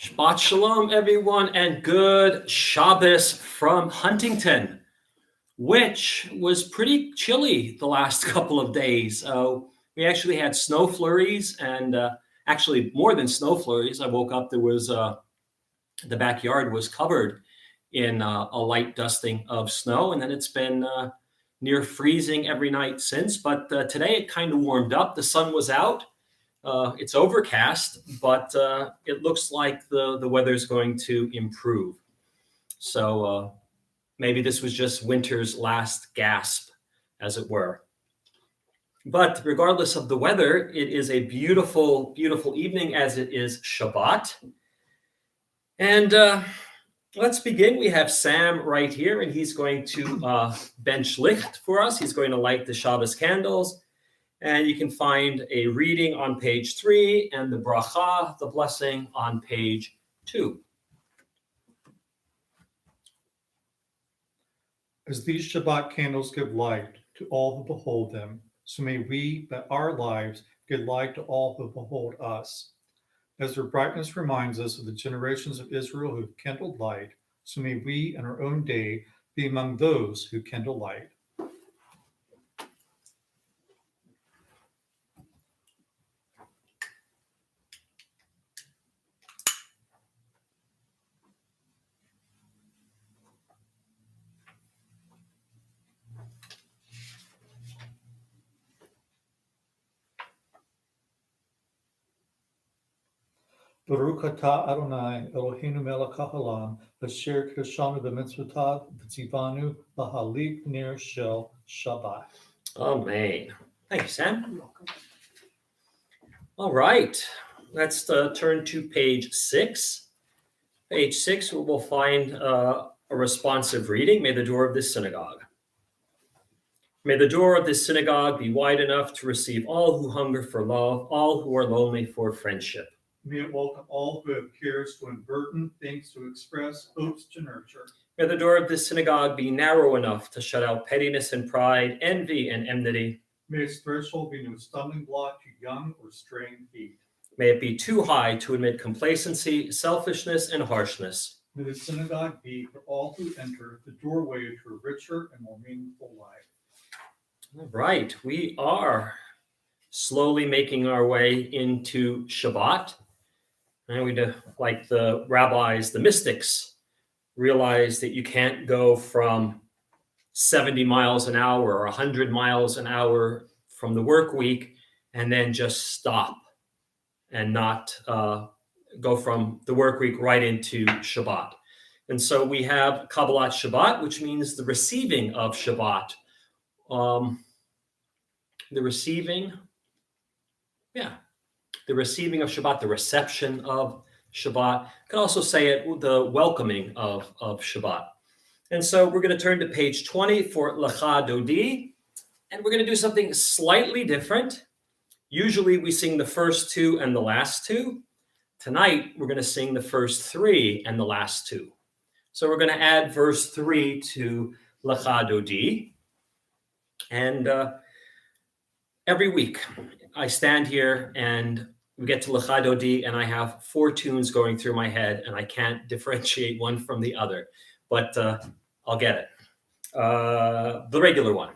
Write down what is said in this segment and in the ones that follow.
Shabbat Shalom, everyone, and good Shabbos from Huntington, which was pretty chilly the last couple of days. We actually had snow flurries, and actually more than snow flurries. I woke up, there was the backyard was covered in a light dusting of snow, and then it's been near freezing every night since. But today it kind of warmed up. The sun was out. It's overcast, but it looks like the weather's going to improve. So maybe this was just winter's last gasp, as it were. But regardless of the weather, it is a beautiful, beautiful evening, as it is Shabbat. And let's begin. We have Sam right here, and he's going to bench licht for us. He's going to light the Shabbos candles. And you can find a reading on page 3 and the bracha, the blessing, on page 2. As these Shabbat candles give light to all who behold them, so may we, by our lives, give light to all who behold us. As their brightness reminds us of the generations of Israel who have kindled light, so may we in our own day be among those who kindle light. Baruch atah Adonai Eloheinu melech haolam asher kiddushanu b'mitzvotav v'tzivanu lahalik ner shel Shabbat. Amen. Thank you, Sam. You're welcome. All right, let's turn to page 6. Page 6, we will find a responsive reading. May the door of this synagogue. May the door of this synagogue be wide enough to receive all who hunger for love, all who are lonely for friendship. May it welcome all who have cares to unburden, things to express, hopes to nurture. May the door of this synagogue be narrow enough to shut out pettiness and pride, envy and enmity. May its threshold be no stumbling block to young or straying feet. May it be too high to admit complacency, selfishness, and harshness. May the synagogue be for all who enter the doorway to a richer and more meaningful life. All right, we are slowly making our way into Shabbat. And we, like the rabbis, the mystics, realize that you can't go from 70 miles an hour or 100 miles an hour from the work week and then just stop and not go from the work week right into Shabbat. And so we have Kabbalat Shabbat, which means the receiving of Shabbat. The receiving of Shabbat, the reception of Shabbat. You could also say it, the welcoming of Shabbat. And so we're going to turn to page 20 for Lecha Dodi, and we're going to do something slightly different. Usually we sing the first 2 and the last 2. Tonight we're going to sing the first 3 and the last 2. So we're going to add verse 3 to Lecha Dodi. And every week I stand here and we get to Lecha Dodi, and I have 4 tunes going through my head, and I can't differentiate one from the other. But I'll get it. The regular one.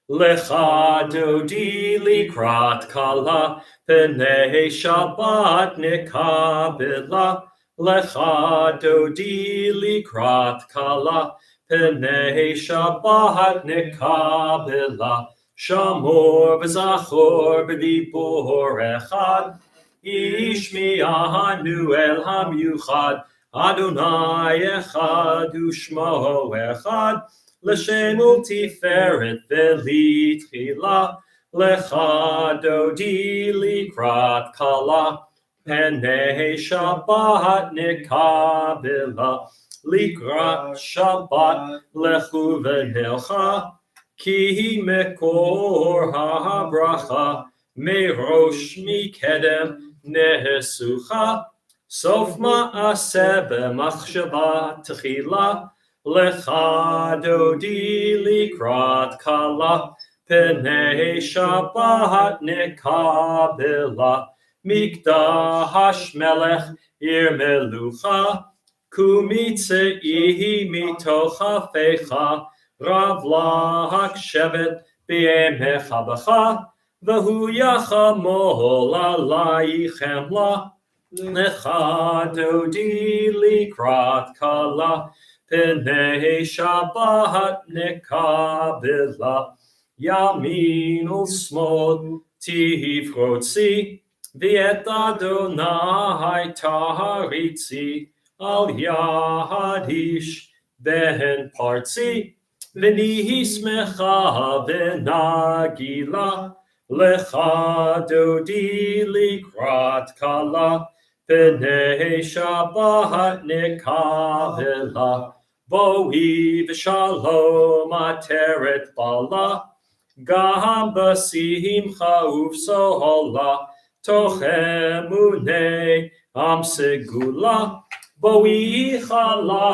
Lecha Dodi likrat kala, Pnei Shabbat nikabela. Lecha Dodi likrat kala, Pnei Shabbat nikabela. Shamor v'zachor b'dibur echad, Ishmi'anu el hamyuchad, Adonai echad u'shmo echad, L'shem u'tiferet v'litchila, Lecha Dodi likrat kala, Pnei Shabbat nikabela, Likrat Shabbat lechu v'nelcha, Ki mekor ha-bracha, merosh mikedem nehesucha, sof ma'aseh b'machshava tchila, lecha dodi likrat kala, pnei Shabbat nekabela, Mikdash melech ir melucha, kumitzei mitochafecha, rav lach shevet b'yemecha b'cha, v'hu yachamol alaychem la, lecha dodi likrat kala, Pnei Shabbat nekabela, yamin u'smol tifrotzi, v'et Adonai taharitzi, al yadish ben partzi, v'nihi smecha v'nagila, lecha dodi likrat kala, Pnei Shabbat nekavela, Bo'i v'shalom ateret bala, Gam b'simcha ufsohola, toch emunei am segula, Bo'i chala,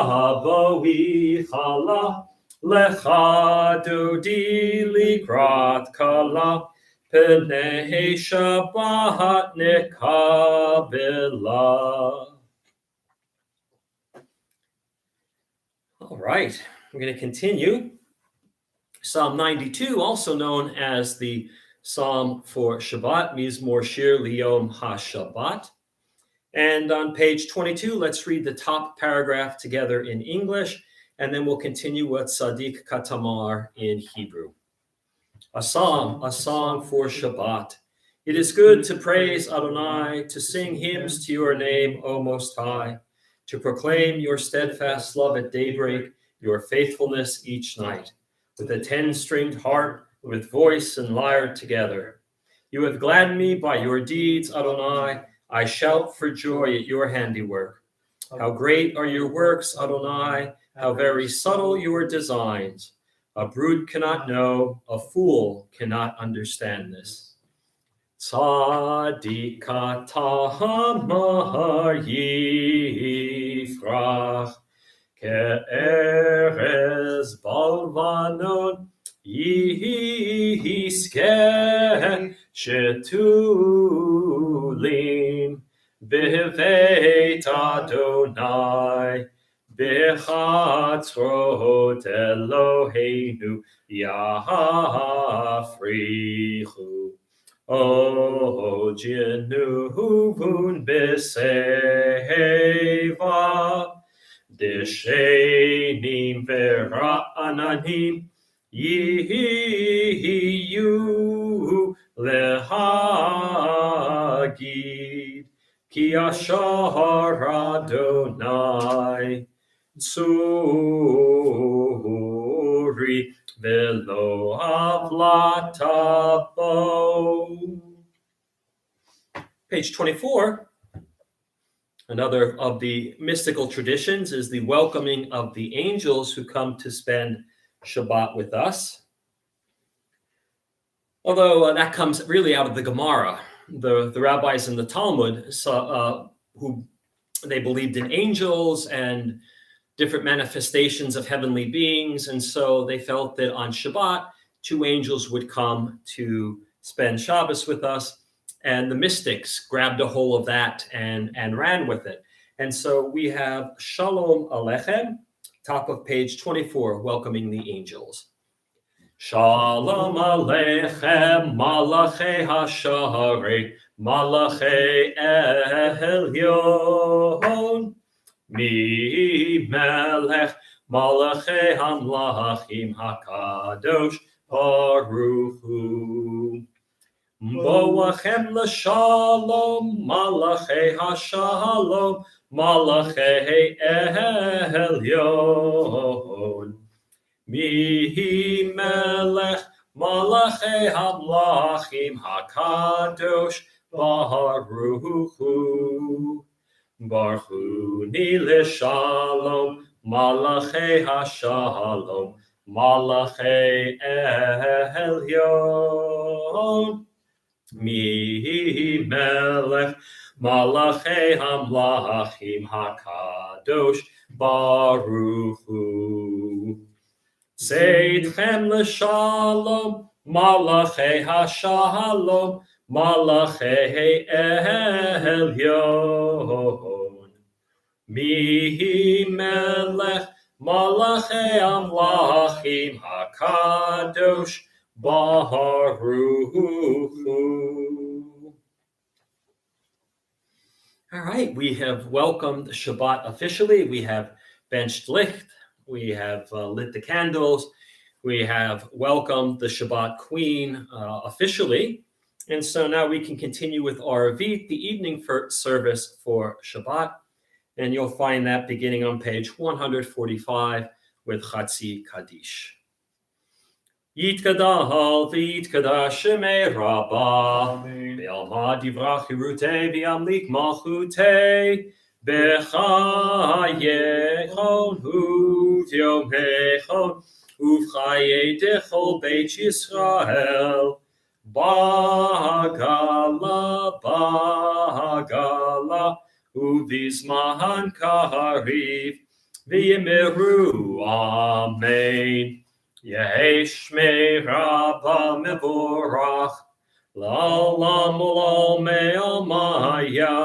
lecha dodi likrat kala, Pnei Shabbat nekabela. All right, we're going to continue. Psalm 92, also known as the Psalm for Shabbat, Mizmor Shir Liyom HaShabbat. And on page 22, let's read the top paragraph together in English, and then we'll continue with Sadiq Katamar in Hebrew. A song for Shabbat. It is good to praise Adonai, to sing hymns to your name, O Most High, to proclaim your steadfast love at daybreak, your faithfulness each night, with a 10-stringed harp, with voice and lyre together. You have gladdened me by your deeds, Adonai. I shout for joy at your handiwork. How great are your works, Adonai, how very subtle your designs. A brute cannot know, a fool cannot understand this. Tzaddik tamar yifrach, ke'erez balvanon yiskeh, shetulim b'veit Adonai, Bechatzrot Eloheinu yafrichu. O Jenuvun b'seva, Deshenim v'ra'ananim yihiyu lehagid, Ki ashar Adonai Tsuri velo avlatabo. Page 24. Another of the mystical traditions is the welcoming of the angels who come to spend Shabbat with us. Although that comes really out of the Gemara. The rabbis in the Talmud, who they believed in angels and different manifestations of heavenly beings, and so they felt that on Shabbat, 2 angels would come to spend Shabbos with us, and the mystics grabbed a hold of that and ran with it. And so we have Shalom Aleichem, top of page 24, welcoming the angels. Shalom Aleichem, Malachei HaSharet, Malachei Elyon, Mi Melech, Malachei HaMlachim HaKadosh, Baruch Hu. Boachem l'shalom, Malachei HaShalom, Malachei Elyon. Mihi melech malachei hamlachim hakadosh baruch hu. Barchuni l'shalom malachei hashalom malachei elyon. Mihi melech malachei hamlachim hakadosh baruch hu. Seidchem l'shalom, malachei hashalom, Malachei Elyon. Mihi melech malachei amlachim hakadosh baruch hu. All right, we have welcomed Shabbat officially. We have benched licht. We have lit the candles. We have welcomed the Shabbat Queen officially. And so now we can continue with Arvit, the evening service for Shabbat. And you'll find that beginning on page 145 with Chatzi Kaddish. Yitkadal v'yitkadash shemei Rabbah Be'alma divrach hirutei v'yamlik malchutei B'chayechon u'v'yomechon u'v'chayei dechol Beit Yisrael Ba'gala Uvizman kariv v'yimeru amen. Yesh me'raba mevorach la'olam u'l'olmei almaya.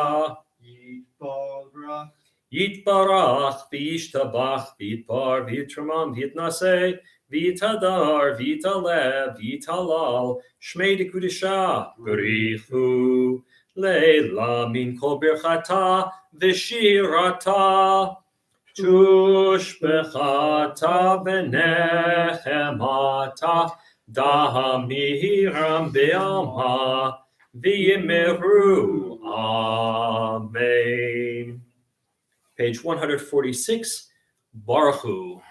Yitbarach v'yishtabach v'yitbar v'yitramam v'yitnaseh v'yitadar v'yitalev v'yitalal shmei dekudisha b'richu Leila min kol birchata v'shirata tushbechata v'nechemata da'amiram be'alma v'yimeru amen. Page 146, Baruch Hu.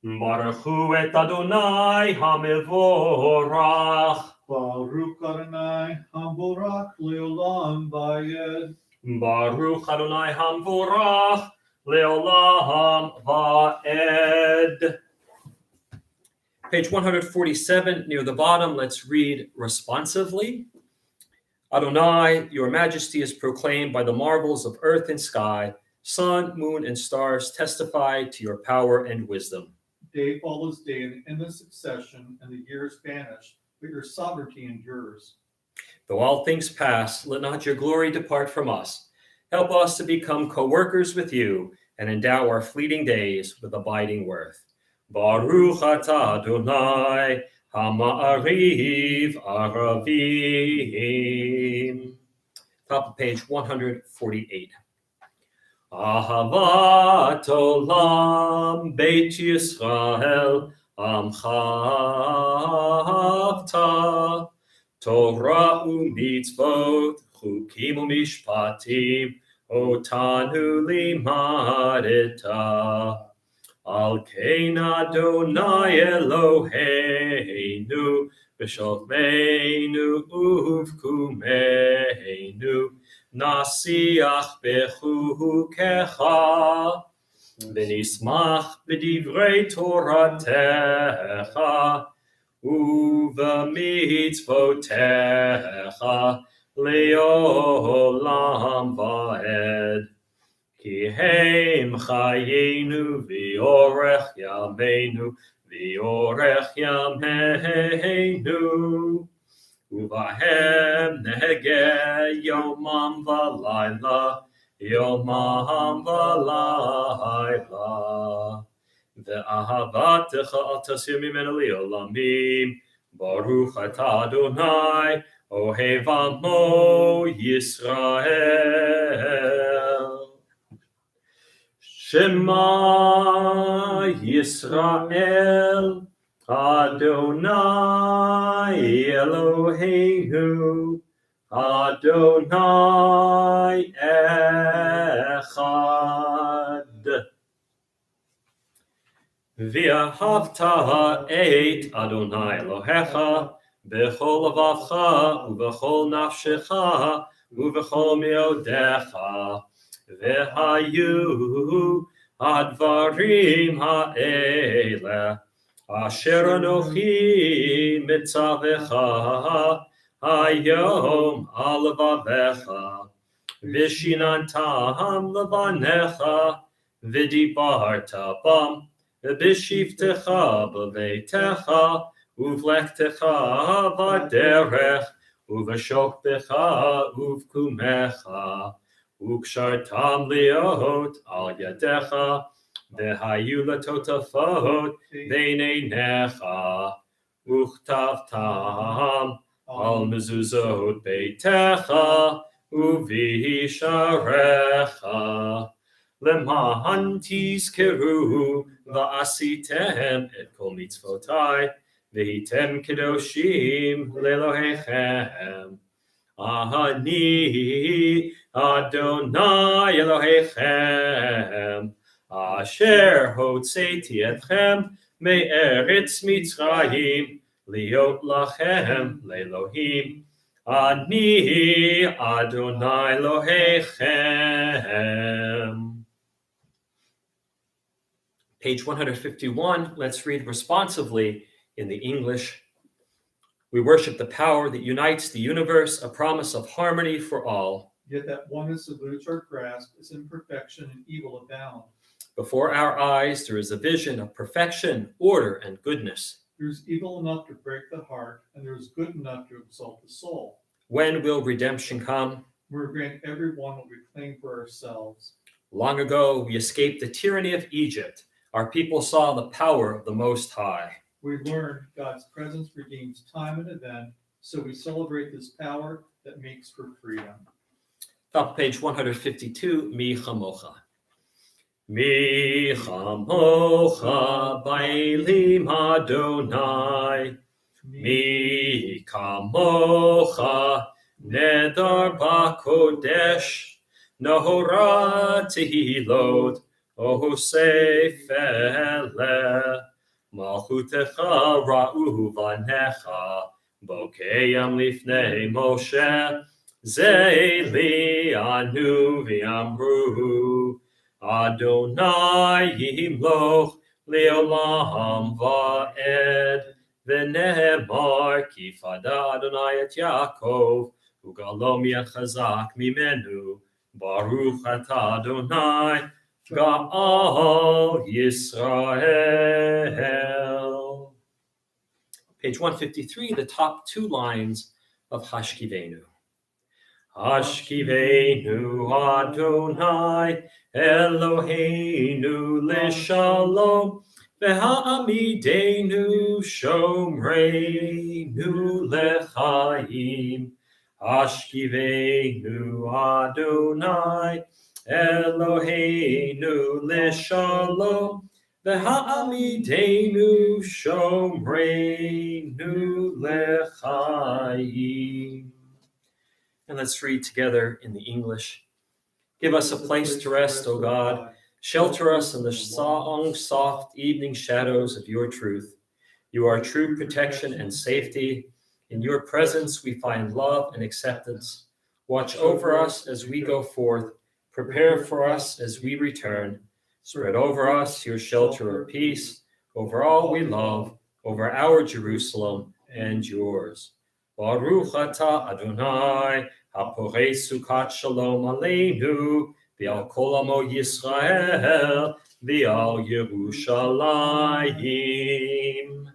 Baruch Hu et Adonai HaMevorach. Baruch Adonai Hamvorach Leolam Vayed. Baruch Adonai HaMevorach Leolam Va'ed. Page 147, near the bottom, let's read responsively. Adonai, your majesty is proclaimed by the marvels of earth and sky. Sun, moon, and stars testify to your power and wisdom. Day follows day in endless succession, and the years vanish, but your sovereignty endures. Though all things pass, let not your glory depart from us. Help us to become co-workers with you and endow our fleeting days with abiding worth. Baruch atah Adonai Hama'ariv Aravim. Top of page 148. Ahavat olam Beit Yisrael Amchavta Torah u'mitzvot chukim u'mishpatim otanu limadeta Al kein Adonai Eloheinu b'shofmeinu uv'kumeinu nasiach bechukecha v'nismach b'divrei Toratecha uv'mitzvotecha le'olam va'ed. Ki heim chayenu v'yorech yameinu v'yorech yameinu uvahem nege yomam v'layla yomam v'layla ve'ahavatecha al tasir mimenu li'olamim baruch atah Adonai ohev amo Yisrael. Shema Yisrael Adonai Eloheinu Adonai Echad. V'ahavta et Adonai Elohecha b'chol lavavcha u'b'chol nafshecha u'b'chol meodecha v'hayu advarim ha'ele asher anochi mitzavecha hayom al lavavecha v'shinantam levanecha v'dibarta bam v'bishivtecha b'veitecha ובלכתך בדרך, ובשוקתך ובקומך, וקשרתם להיות על ידיך, והיו לטוטפות בין עיניך, וכתבתם על מזוזות ביתך ובישעריך, למען תזכרו ועשיתם את כל מצוותי, והייתם קדושים לאלוהיכם. אני אדוני אלוהיכם, אשר הוצאתי אתכם מארץ מצרים, להיות לכם לאלוהים. אני אדוני אלוהיכם. Page 151, let's read responsively in the English. We worship the power that unites the universe, a promise of harmony for all. Yet that oneness eludes our grasp as imperfection and evil abound. Before our eyes, there is a vision of perfection, order, and goodness. There is evil enough to break the heart, and there is good enough to exalt the soul. When will redemption come? We grant everyone what we claim for ourselves. Long ago, we escaped the tyranny of Egypt. Our people saw the power of the Most High. We learned God's presence redeems time and event, so we celebrate this power that makes for freedom. Top page 152, Mi Chamocha. Mi Chamocha Bailim Adonai, Mi Kamocha Nedar Bakodesh, Nohora Tehilot, O Sefele, Malchutecha Ra'u Vanecha, Bokeyam Lifnei Moshe, Zeili Anu V'Amru, Adonai Yimloch Leolam Va'ed, V'nehemar Ki Fada Adonai et Yaakov, Ugalom Yad Chazak Mimenu, Baruch Atah Adonai, Ga'al Yisrael. Page 153, the top two lines of Hashkivenu. Hashkivenu Adonai Eloheinu L'Shalom, Ve'ha'amidenu Shomreinu L'chaim. Hashkivenu Adonai Eloheinu L'Shalom, Ve'ha'amidenu Shomreinu L'chaim. And let's read together in the English. Give us a place to rest, O God. Shelter us in the long, soft evening shadows of your truth. You are true protection and safety. In your presence we find love and acceptance. Watch over us as we go forth. Prepare for us as we return. Spread over us your shelter of peace, over all we love, over our Jerusalem and yours. Baruch atah Adonai, haporei sukat shalom aleinu, v'al kol amo Yisrael, v'al Yerushalayim.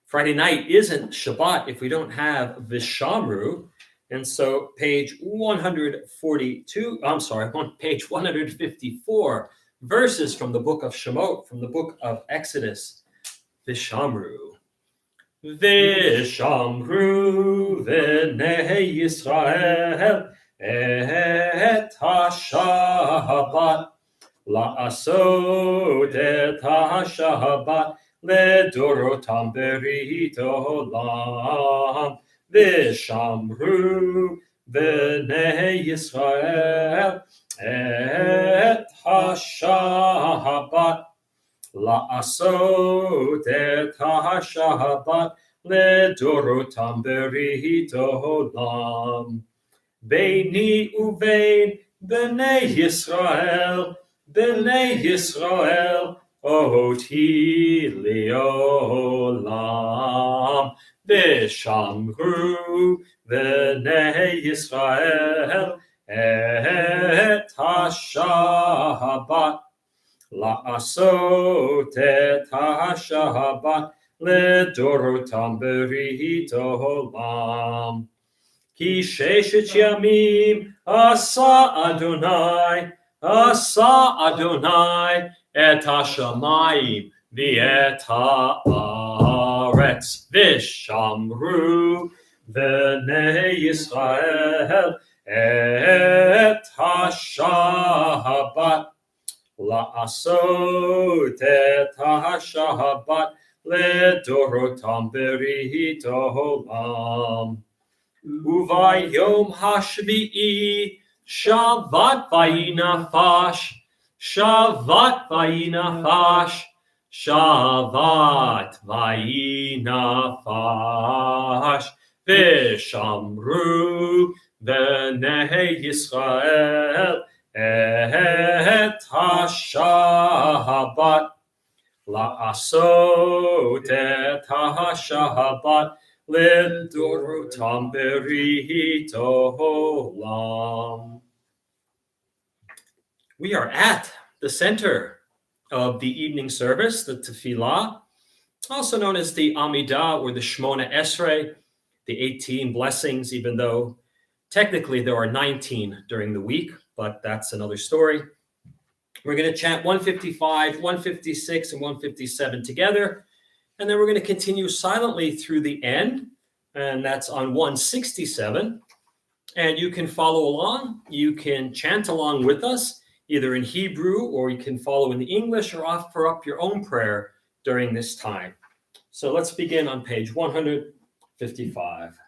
Friday night isn't Shabbat if we don't have Vishamru. And so page 154, verses from the book of Shemot, from the book of Exodus, Vishamru. Vishamru v'nei Yisrael et ha-Shabbat, la'asot et ha-Shabbat, לדורותם ברית עולם, ושמרו בני ישראל את השבת, לעשות את השבת לדורותם ברית עולם. ביני ובין בני ישראל, אותי לעולם, ושמרו בני ישראל את השבת, לעשות את השבת לדורותם ברית העולם. כי ששת ימים עשה אדוני את השמיים ואת הארץ, ושמרו בני ישראל את השבת, לעשות את השבת לדורותם ברית העולם. וביום השביעי שבת וינפש, שבת וינפש, שבת וינפש, ושמרו בני ישראל את השבת, לעשות את השבת לדורותם ברית העולם. We are at the center of the evening service, the tefillah, also known as the Amidah or the Shmona Esrei, the 18 blessings, even though technically there are 19 during the week, but that's another story. We're going to chant 155, 156, and 157 together, and then we're going to continue silently through the end, and that's on 167. And you can follow along. You can chant along with us, either in Hebrew, or you can follow in English, or offer up your own prayer during this time. So let's begin on page 155.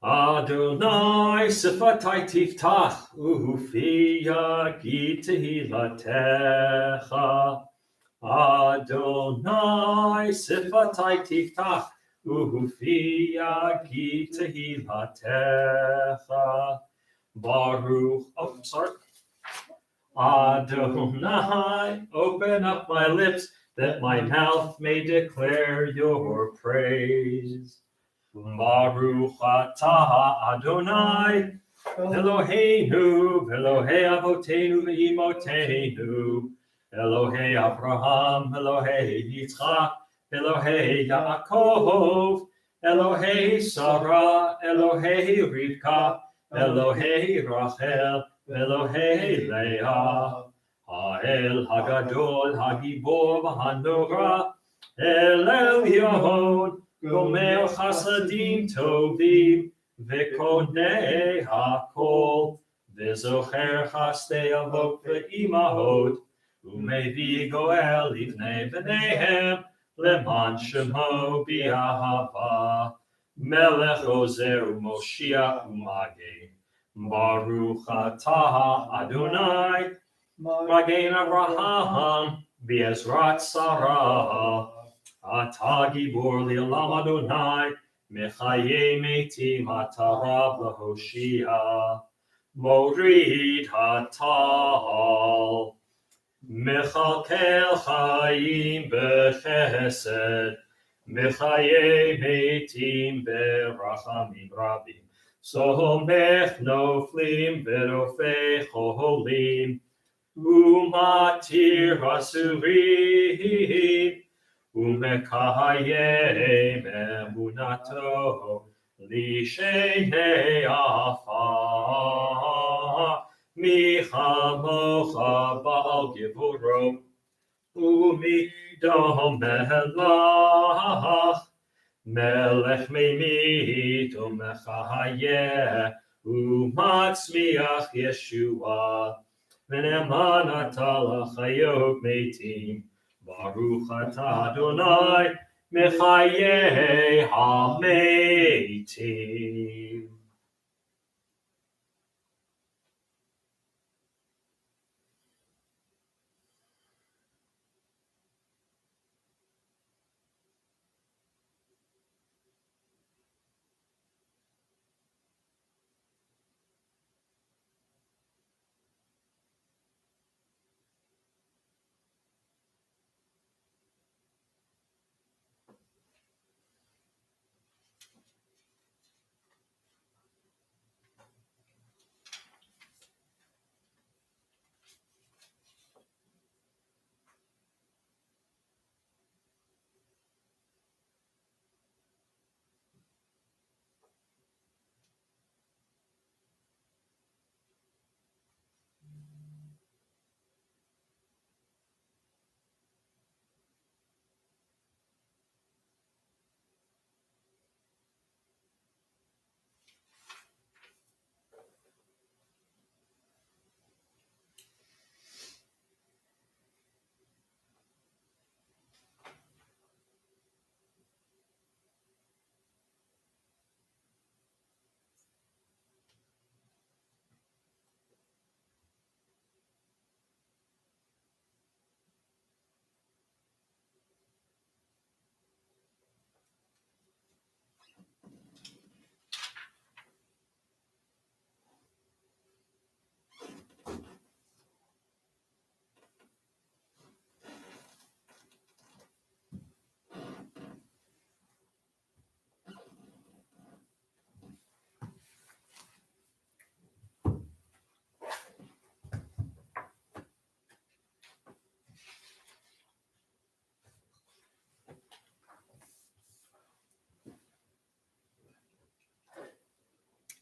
Adonai sifatai tiftach, ufi yagi tehilatecha. Adonai sifatai tiftach, ufi yagi tehilatecha. Baruch, Adonai, open up my lips, that my mouth may declare your praise. Baruch atah Adonai, Eloheinu, Elohei avotenu ve'imotenu, Elohei Abraham, Elohei Yitzchak, Elohei Yaakov, Elohei Sarah, Elohei Rivka, Elohei Rachel, Elohei Leah, Ha'el Hagadol, Hagibor, Hanora, El Elyon, Gomer Chasadim Tovim, Vekonei HaKol, Vezocher Chasdei Avot Ve'imahot, Umevi Goel Livnei B'neihem, Leman Shemo B'Ahava, Melech Ozer U'Moshiach U'Magen, Baruch atah Adonai, Magen Avraham, Be'ezrat Sarah, Atah Gibor Li'olam Adonai, Mechaye Metim Atarav Lahoshia, Morid Hatal, Mechalkel Chaim B'Chesed, Mechaye Metim B'Rachamim Rabim, Somech Noflim V'Rofei Cholim, Umatir Hasurim, Umekayem Emunato, Lishenei Afar, Michamocha Baal Givuro, Umidom Melach, Melech Meimit Umechayeh, Umatzmiach Yeshua, V'ne'eman atah l'chayot metim, Baruch atah Adonai, Mechayeh hametim.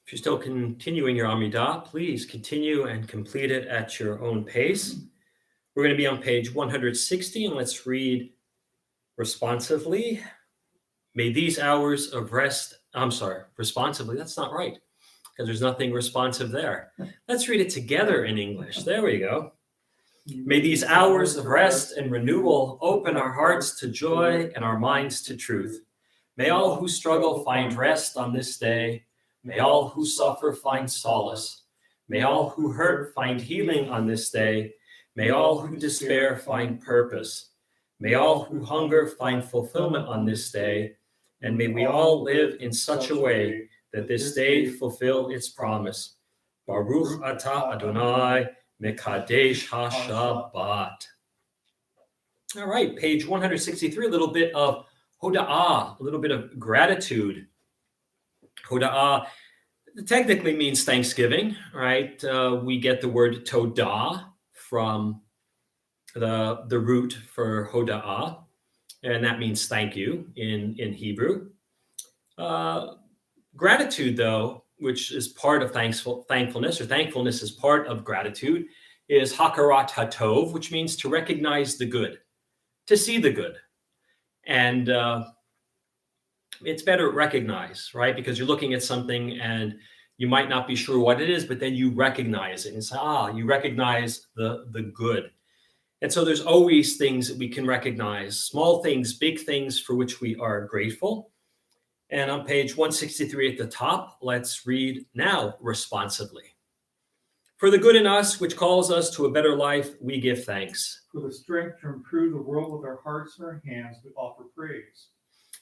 If you're still continuing your Amidah, please continue and complete it at your own pace. We're going to be on page 160, and let's read responsively. May these hours of rest, responsively, that's not right, because there's nothing responsive there. Let's read it together in English. There we go. May these hours of rest and renewal open our hearts to joy and our minds to truth. May all who struggle find rest on this day. May all who suffer find solace. May all who hurt find healing on this day. May all who despair find purpose. May all who hunger find fulfillment on this day. And may we all live in such a way that this day fulfill its promise. Baruch atah Adonai Mekadesh HaShabbat. All right, page 163, a little bit of Hoda'ah, a little bit of gratitude. Hoda'ah technically means thanksgiving, right? We get the word Todah from the root for Hoda'ah, and that means thank you in Hebrew. Gratitude, though, which is part of thankfulness, or thankfulness is part of gratitude, is Hakarat HaTov, which means to recognize the good, to see the good. And it's better to recognize, right? Because you're looking at something and you might not be sure what it is, but then you recognize it and say, you recognize the good. And so there's always things that we can recognize, small things, big things for which we are grateful. And on page 163 at the top, let's read now responsively. For the good in us, which calls us to a better life, we give thanks. For the strength to improve the world with our hearts and our hands, we offer praise.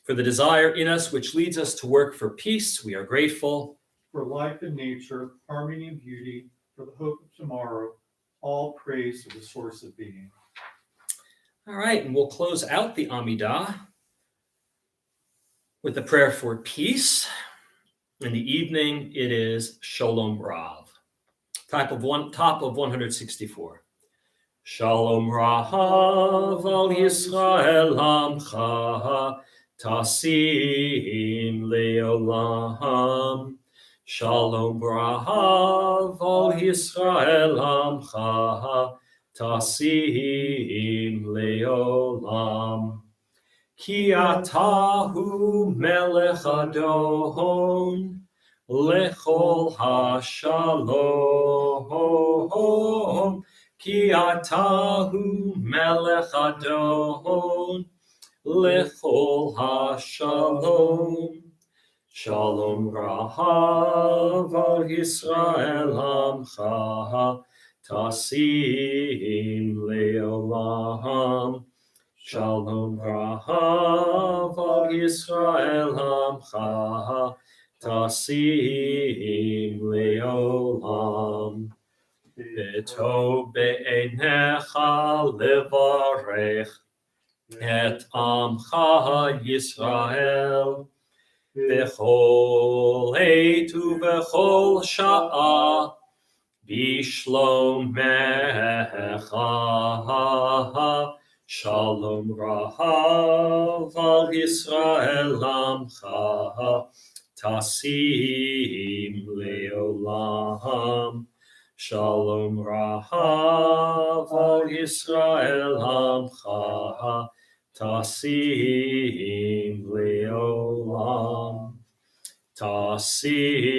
For the desire in us, which leads us to work for peace, we are grateful. For life and nature, harmony and beauty, for the hope of tomorrow, all praise to the source of being. All right, and we'll close out the Amidah with a prayer for peace. In the evening, it is Shalom Rav. Top of 164. Shalom Rav al Yisrael Amcha Tasim Leolam. Shalom Rav al Yisrael Amcha Tasim Leolam. Ki atahu melech adon lechol hashalom. Ki atahu melech adon lechol hashalom. Shalom rahav al Yisrael amcha tasim leolam. Shalom rahav al Yisrael amcha tasim leolam. Beto be'enecha levarech et amcha Yisrael bechol עת ובכל שעה בשלומך. Shalom rahav al Yisrael amcha tasim leolam. Shalom rahav al Yisrael amcha tasim leolam. Tasim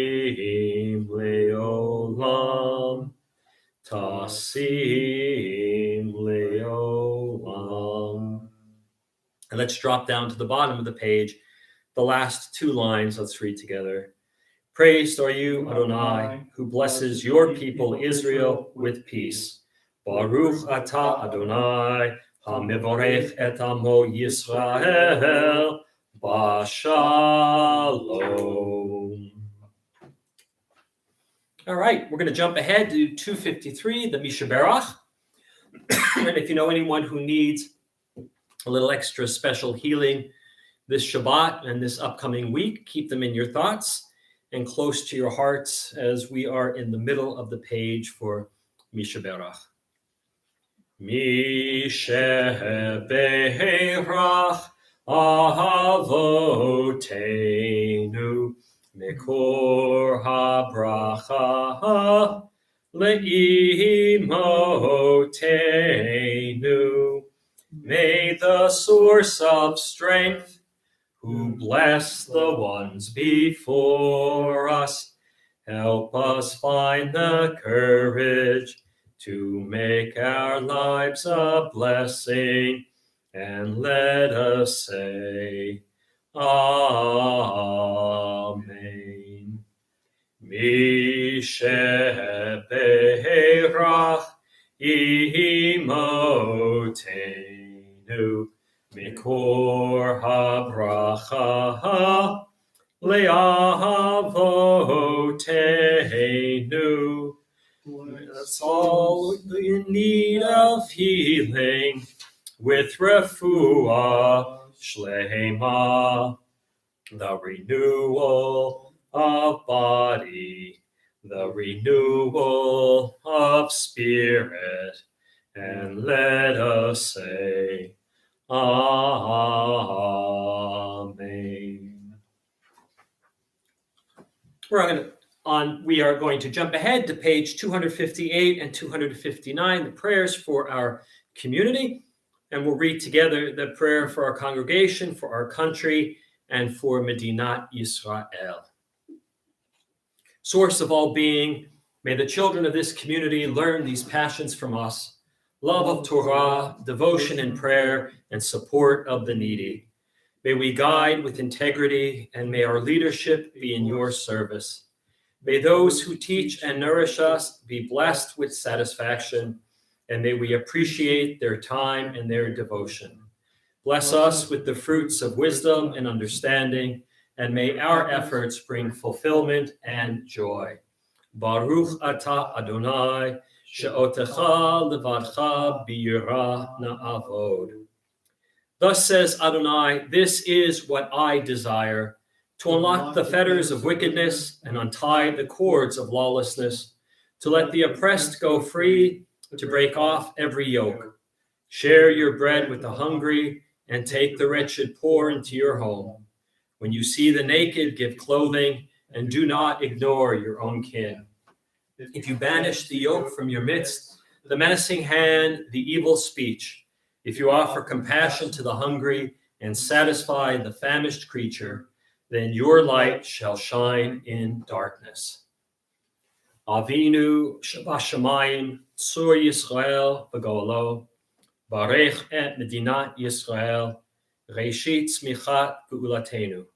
leolam. Tasim leolam. And let's drop down to the bottom of the page. The last two lines, let's read together. Praised are you, Adonai, who blesses your people Israel with peace. Baruch atah Adonai, hamivorech et amo Yisrael, bashalom. All right, we're going to jump ahead to 253, the Mishaberach. And if you know anyone who needs a little extra special healing this Shabbat and this upcoming week, keep them in your thoughts and close to your hearts as we are in the middle of the page for Mishaberach. Mishaberach Avotenu Mekor habracha le'imotenu. May the source of strength, who bless the ones before us, help us find the courage to make our lives a blessing, and let us say, Amen. Misheberach imotenu mikor habracha le'avotenu. That's all in need of healing with refuah shlema, the renewal of body, the renewal of spirit, and let us say, Amen. We are going to jump ahead to page 258 and 259, the prayers for our community, and we'll read together the prayer for our congregation, for our country, and for Medinat Yisrael. Source of all being, may the children of this community learn these passions from us: love of Torah, devotion in prayer, and support of the needy. May we guide with integrity, and may our leadership be in your service. May those who teach and nourish us be blessed with satisfaction, and may we appreciate their time and their devotion. Bless us with the fruits of wisdom and understanding, and may our efforts bring fulfillment and joy. Baruch atah Adonai, she'otecha levadcha biyirah na'avod. Thus says Adonai, this is what I desire, to unlock the fetters of wickedness and untie the cords of lawlessness, to let the oppressed go free, to break off every yoke. Share your bread with the hungry, and take the wretched poor into your home. When you see the naked, give clothing, and do not ignore your own kin. If you banish the yoke from your midst, the menacing hand, the evil speech, if you offer compassion to the hungry and satisfy the famished creature, then your light shall shine in darkness. Avinu Shabashamayim, Tzur Yisrael v'Goalo, Barech et Medinat Yisrael, Reshit Tzmichat Geulatenu,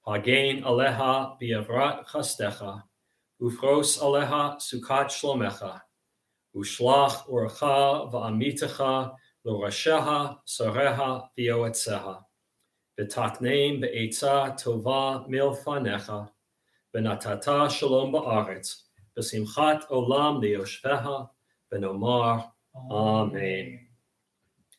Hagein Aleha Bi'avrat Chastecha, Ufros Aleha Sukat Shlomecha, Ushlach Orcha V'Amitecha L'Rasheha Sareha V'Yoetzeha, V'Takneim Be'etza Tova Milfanecha, V'Natata Shalom Ba'aretz, V'Simchat Olam Liyoshveha, V'Nomar Amen.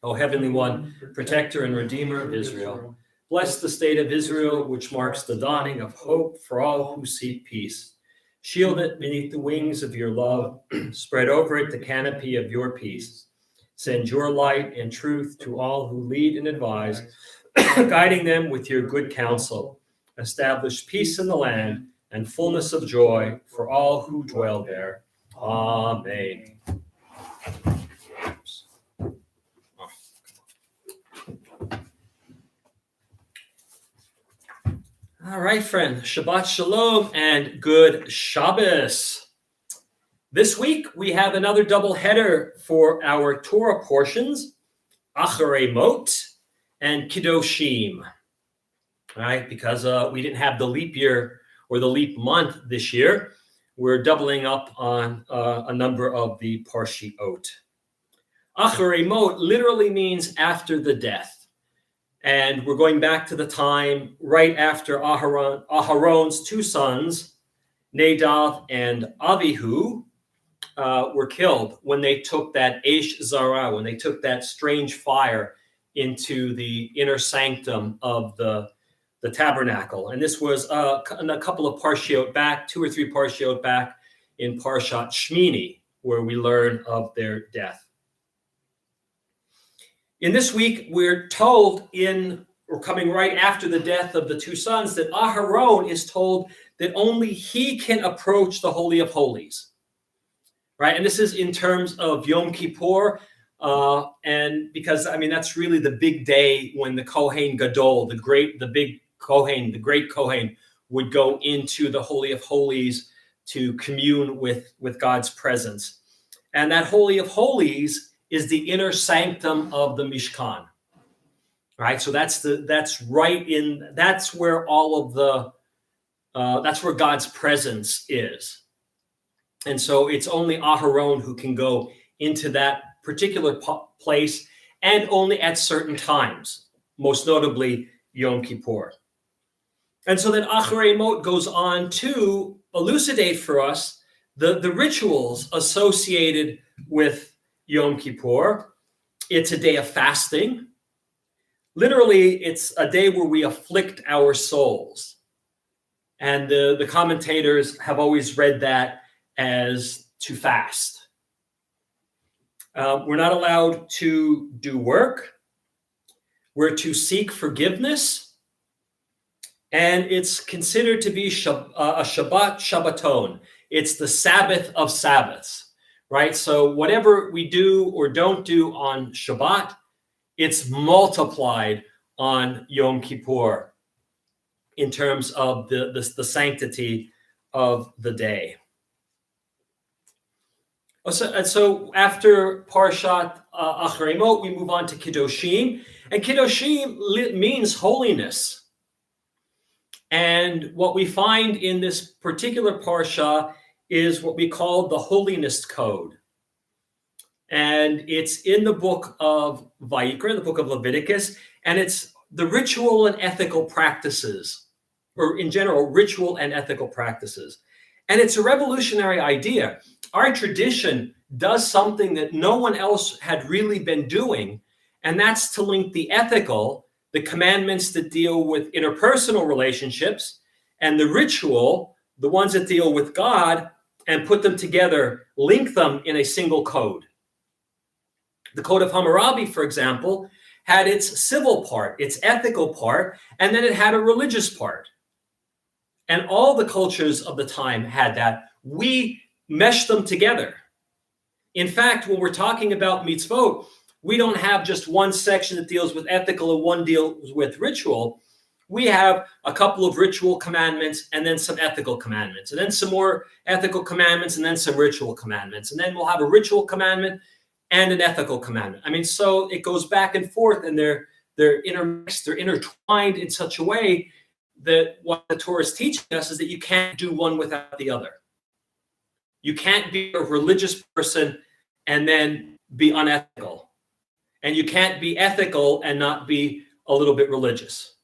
O Heavenly One, Protector and Redeemer of Israel, bless the state of Israel, which marks the dawning of hope for all who seek peace. Shield it beneath the wings of your love. Spread over it the canopy of your peace. Send your light and truth to all who lead and advise, guiding them with your good counsel. Establish peace in the land and fullness of joy for all who dwell there. Amen. All right, friend. Shabbat Shalom and good Shabbos. This week, we have another double header for our Torah portions, Acharei Mot and Kidoshim. All right, because we didn't have the leap year or the leap month this year, we're doubling up on a number of the Parshiot. Acharei Mot literally means after the death. And we're going back to the time right after Aharon's two sons, Nadav and Avihu, were killed when they took that Eish Zara, when they took that strange fire into the inner sanctum of the tabernacle. And this was a couple of Parshiot back, 2 or 3 Parshiot back in Parshat Shmini, where we learn of their death. In this week, we're told coming right after the death of the two sons, that Aharon is told that only he can approach the Holy of Holies, right? And this is in terms of Yom Kippur, and because, I mean, that's really the big day when the Kohen Gadol, the great Kohen, would go into the Holy of Holies to commune with God's presence. And that Holy of Holies is the inner sanctum of the Mishkan, right? So that's where all of the that's where God's presence is. And so it's only Aharon who can go into that particular place, and only at certain times, most notably Yom Kippur. And so then Acharei Mot goes on to elucidate for us the rituals associated with Yom Kippur. It's a day of fasting. Literally, it's a day where we afflict our souls. And the commentators have always read that as to fast. We're not allowed to do work. We're to seek forgiveness. And it's considered to be a Shabbat Shabbaton. It's the Sabbath of Sabbaths, right? So whatever we do or don't do on Shabbat, it's multiplied on Yom Kippur in terms of the sanctity of the day. So after Parshat Acharei Mot, we move on to Kidoshim. And Kidoshim means holiness. And what we find in this particular Parsha is what we call the Holiness Code. And it's in the book of Vayikra, the book of Leviticus, and it's the ritual and ethical practices, or in general, ritual and ethical practices. And it's a revolutionary idea. Our tradition does something that no one else had really been doing, and that's to link the ethical, the commandments that deal with interpersonal relationships, and the ritual, the ones that deal with God, and put them together, link them in a single code. The Code of Hammurabi, for example, had its civil part, its ethical part, and then it had a religious part. And all the cultures of the time had that. We meshed them together. In fact, when we're talking about mitzvot, we don't have just one section that deals with ethical and one deals with ritual. We have a couple of ritual commandments and then some ethical commandments, and then some more ethical commandments and then some ritual commandments. And then we'll have a ritual commandment and an ethical commandment. I mean, so it goes back and forth, and they're intermixed, they're intertwined in such a way that what the Torah is teaching us is that you can't do one without the other. You can't be a religious person and then be unethical. And you can't be ethical and not be a little bit religious,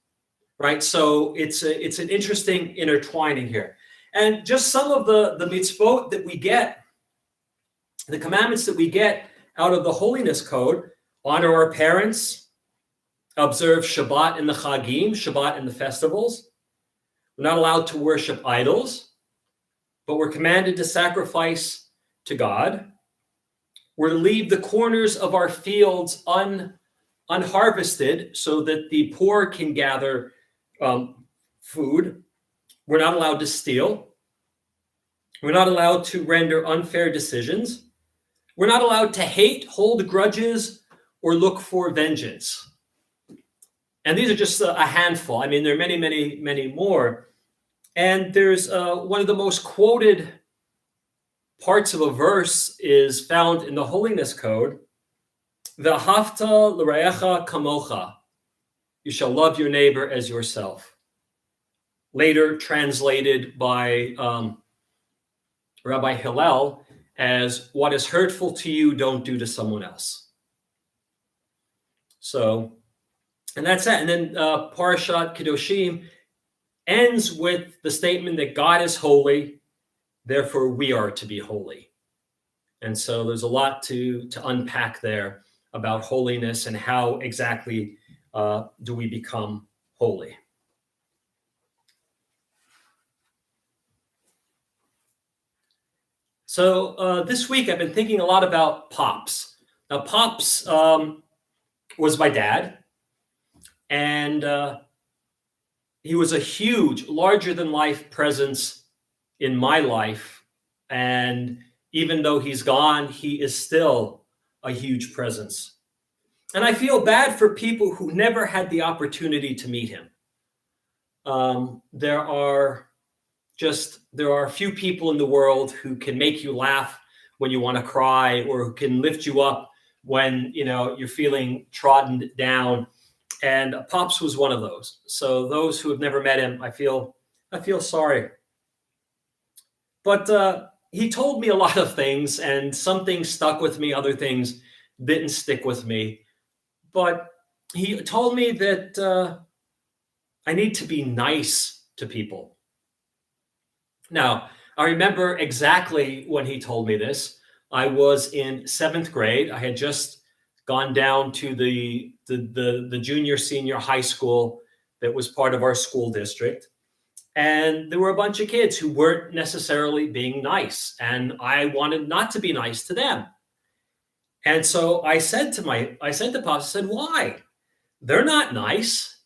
right? So it's an interesting intertwining here. And just some of the mitzvot that we get, the commandments that we get out of the Holiness Code: honor our parents, observe Shabbat in the Chagim, Shabbat in the festivals. We're not allowed to worship idols, but we're commanded to sacrifice to God. We're to leave the corners of our fields unharvested so that the poor can gather food. We're not allowed to steal. We're not allowed to render unfair decisions. We're not allowed to hate, hold grudges, or look for vengeance. And these are just a handful. I mean, there are many, many, many more. And there's one of the most quoted parts of a verse is found in the Holiness Code. V'ahavta l'reacha kamocha. You shall love your neighbor as yourself. Later translated by Rabbi Hillel as, what is hurtful to you, don't do to someone else. So, and that's that. And then Parashat Kidoshim ends with the statement that God is holy, therefore we are to be holy. And so there's a lot to unpack there about holiness and how exactly do we become holy. So this week I've been thinking a lot about Pops. Now Pops was my dad, and he was a huge, larger than life presence in my life. And even though he's gone, he is still a huge presence. And I feel bad for people who never had the opportunity to meet him. There are a few people in the world who can make you laugh when you want to cry, or who can lift you up when you're feeling trodden down. And Pops was one of those. So those who have never met him, I feel sorry. But he told me a lot of things, and some things stuck with me, other things didn't stick with me. But he told me that I need to be nice to people. Now, I remember exactly when he told me this. I was in 7th grade. I had just gone down to the junior, senior high school that was part of our school district. And there were a bunch of kids who weren't necessarily being nice. And I wanted not to be nice to them. And so I said to Pops, I said, why? They're not nice.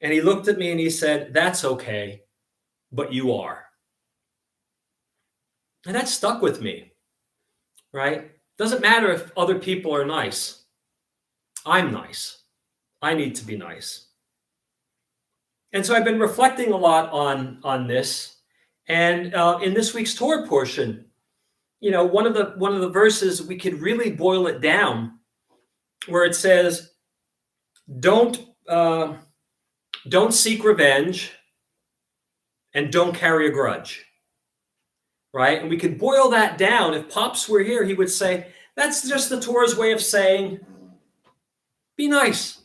And he looked at me and he said, that's okay, but you are. And that stuck with me, right? Doesn't matter if other people are nice. I'm nice. I need to be nice. And so I've been reflecting a lot on this. And in this week's Torah portion, one of the verses, we could really boil it down, where it says, don't seek revenge and don't carry a grudge. Right? And we could boil that down. If Pops were here, he would say, that's just the Torah's way of saying, be nice.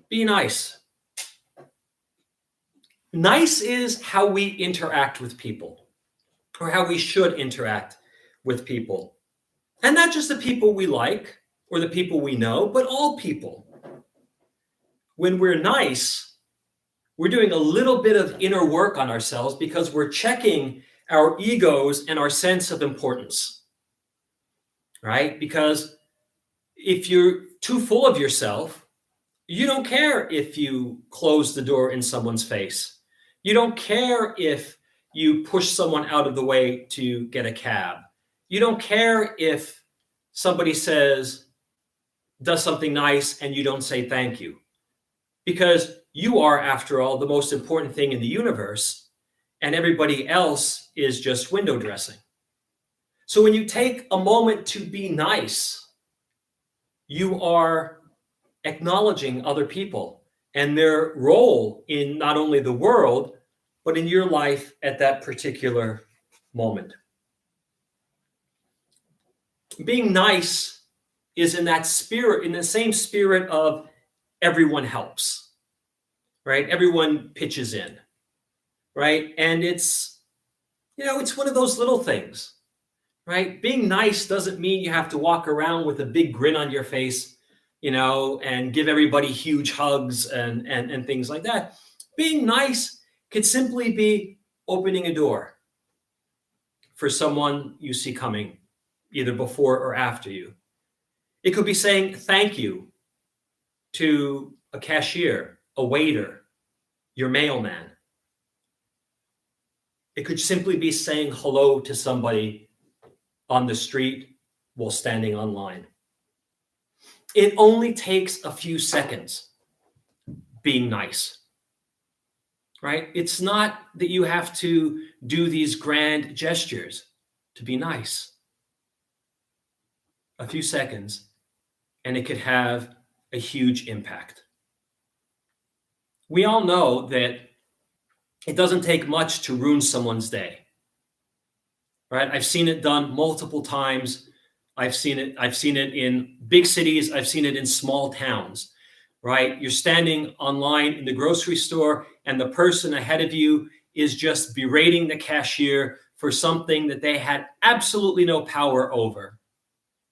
Be nice. Nice is how we interact with people, or how we should interact with people. And not just the people we like or the people we know, but all people. When we're nice, we're doing a little bit of inner work on ourselves, because we're checking our egos and our sense of importance, right? Because if you're too full of yourself, you don't care if you close the door in someone's face. You don't care if you push someone out of the way to get a cab. You don't care if somebody does something nice and you don't say thank you. Because you are, after all, the most important thing in the universe, and everybody else is just window dressing. So when you take a moment to be nice, you are acknowledging other people and their role in not only the world, but in your life at that particular moment. Being nice is in that spirit, in the same spirit of everyone helps, right? Everyone pitches in, right? And it's one of those little things, right? Being nice doesn't mean you have to walk around with a big grin on your face, and give everybody huge hugs and things like that. Being nice could simply be opening a door for someone you see coming, either before or after you. It could be saying thank you to a cashier, a waiter, your mailman. It could simply be saying hello to somebody on the street while standing online. It only takes a few seconds being nice, right? It's not that you have to do these grand gestures to be nice. A few seconds, and it could have a huge impact. We all know that it doesn't take much to ruin someone's day, right? I've seen it done multiple times. I've seen it in big cities. I've seen it in small towns, right? You're standing online in the grocery store and the person ahead of you is just berating the cashier for something that they had absolutely no power over.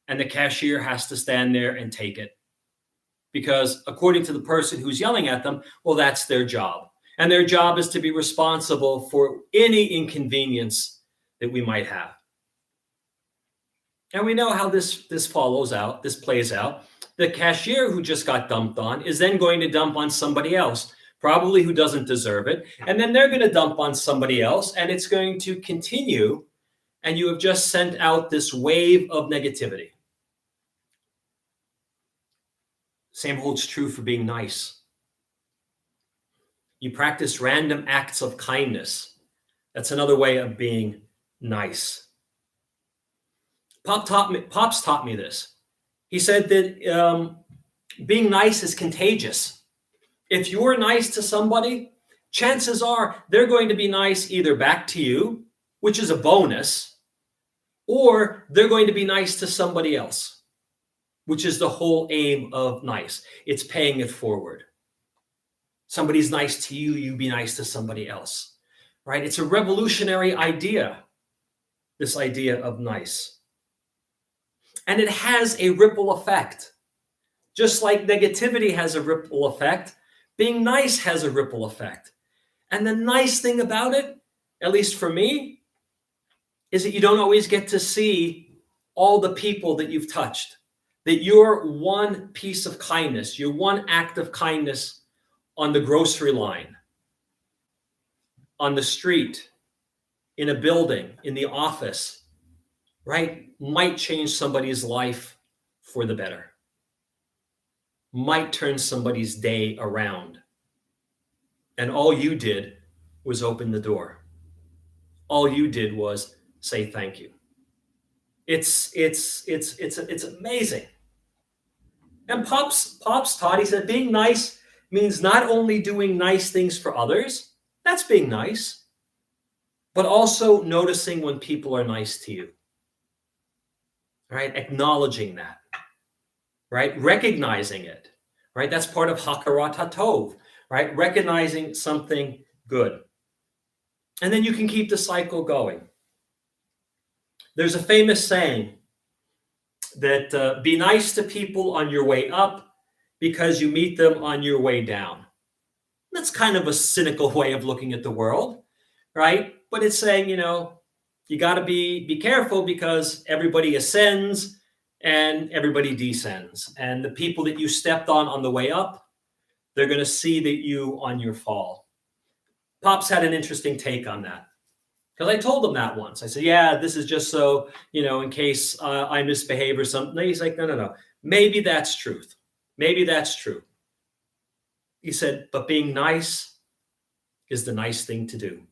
And the cashier has to stand there and take it. Because according to the person who's yelling at them, well, that's their job. And their job is to be responsible for any inconvenience that we might have. And we know how this plays out. The cashier who just got dumped on is then going to dump on somebody else, probably who doesn't deserve it, and then they're going to dump on somebody else, and it's going to continue, and you have just sent out this wave of negativity. Same holds true for being nice. You practice random acts of kindness. That's another way of being nice. Pops taught me this. He said that being nice is contagious. If you're nice to somebody, chances are they're going to be nice either back to you, which is a bonus, or they're going to be nice to somebody else, which is the whole aim of nice. It's paying it forward. Somebody's nice to you, you be nice to somebody else, right? It's a revolutionary idea, this idea of nice. And it has a ripple effect. Just like negativity has a ripple effect, being nice has a ripple effect. And the nice thing about it, at least for me, is that you don't always get to see all the people that you've touched. That your one piece of kindness, your one act of kindness on the grocery line, on the street, in a building, in the office, right, might change somebody's life for the better. Might turn somebody's day around. And all you did was open the door. All you did was say thank you. It's amazing. And Pops taught, he said, being nice means not only doing nice things for others, that's being nice, but also noticing when people are nice to you. Right? Acknowledging that. Right? Recognizing it. Right? That's part of Hakarat HaTov. Right? Recognizing something good. And then you can keep the cycle going. There's a famous saying that be nice to people on your way up because you meet them on your way down. That's kind of a cynical way of looking at the world, right? But it's saying, you got to be careful because everybody ascends and everybody descends. And the people that you stepped on the way up, they're going to see that you on your fall. Pops had an interesting take on that. Because I told him that once. I said, yeah, this is just so, in case I misbehave or something. He's like, no. Maybe that's truth. Maybe that's true. He said, but being nice is the nice thing to do.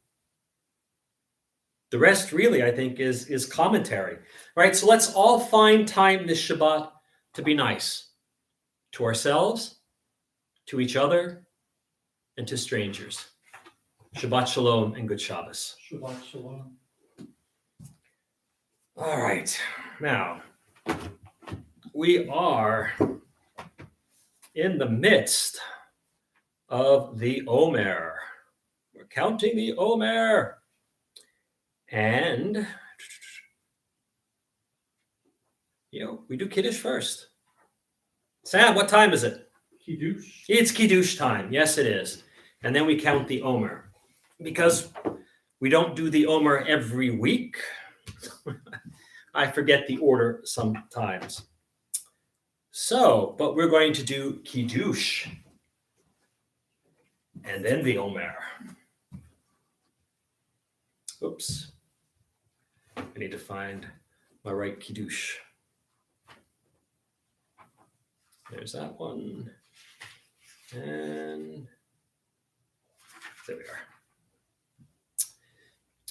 The rest really, I think, is commentary, right? So let's all find time this Shabbat to be nice to ourselves, to each other, and to strangers. Shabbat Shalom and good Shabbos. Shabbat Shalom. All right. Now, we are in the midst of the Omer. We're counting the Omer. And, we do Kiddush first. Sam, what time is it? Kiddush. It's Kiddush time. Yes, it is. And then we count the Omer. Because we don't do the Omer every week. I forget the order sometimes. So, but we're going to do Kiddush. And then the Omer. Oops. I need to find my right Kiddush. There's that one. And there we are.